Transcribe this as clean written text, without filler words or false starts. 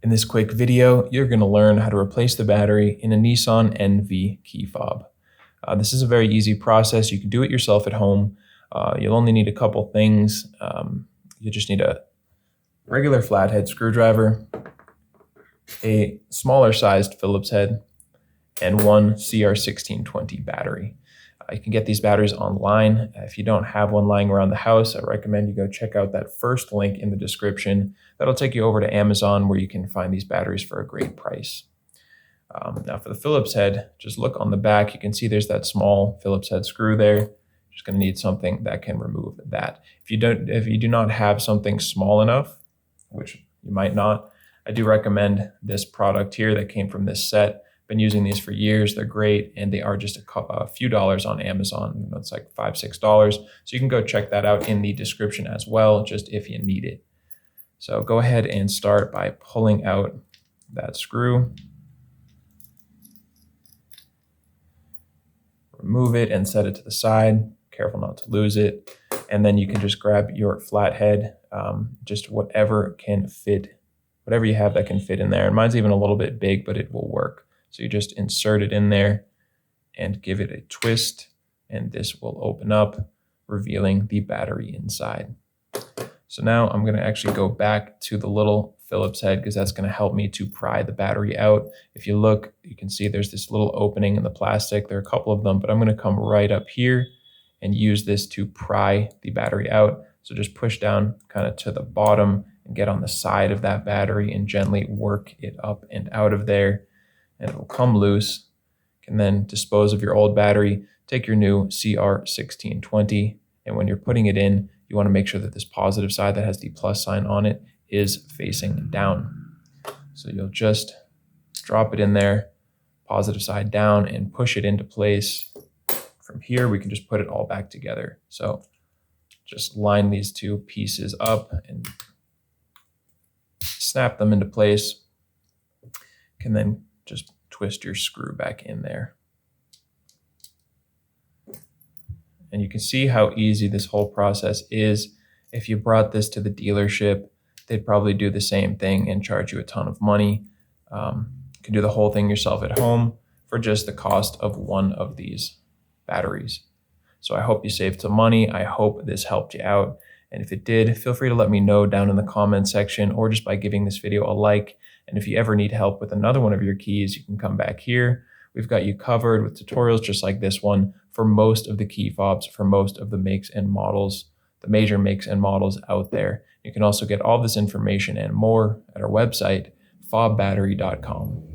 In this quick video, you're going to learn how to replace the battery in a Nissan NV key fob. This is a very easy process. You can do it yourself at home. You'll only need a couple things. You just need a regular flathead screwdriver, a smaller sized Phillips head, and one CR1620 battery. You can get these batteries online. If you don't have one lying around the house, I recommend you go check out that first link in the description. That'll take you over to Amazon where you can find these batteries for a great price. Now for the Phillips head, just look on the back. You can see there's that small Phillips head screw there. You're just going to need something that can remove that. If you do not have something small enough, which you might not, I do recommend this product here that came from this set. Been using these for years. They're great, and they are just a few dollars on Amazon. It's like $5, $6. So you can go check that out in the description as well, just if you need it. So go ahead and start by pulling out that screw. Remove it and set it to the side. Careful not to lose it. And then you can just grab your flathead, just whatever can fit, whatever you have that can fit in there. And mine's even a little bit big, but it will work. So you just insert it in there and give it a twist, and this will open up, revealing the battery inside. So now I'm going to actually go back to the little Phillips head because that's going to help me to pry the battery out. If you look, you can see there's this little opening in the plastic. There are a couple of them, but I'm going to come right up here and use this to pry the battery out. So just push down kind of to the bottom and get on the side of that battery and gently work it up and out of there. And it will come loose. You can then dispose of your old battery, take your new CR1620, and when you're putting it in, you want to make sure that this positive side that has the plus sign on it is facing down. So you'll just drop it in there, positive side down, and push it into place. From here, we can just put it all back together. So just line these two pieces up and snap them into place. You can then just twist your screw back in there. And you can see how easy this whole process is. If you brought this to the dealership, they'd probably do the same thing and charge you a ton of money. You can do the whole thing yourself at home for just the cost of one of these batteries. So I hope you saved some money. I hope this helped you out. And if it did, feel free to let me know down in the comment section or just by giving this video a like. And if you ever need help with another one of your keys, you can come back here. We've got you covered with tutorials just like this one for most of the key fobs, for most of the makes and models, the major makes and models out there. You can also get all this information and more at our website, FobBattery.com.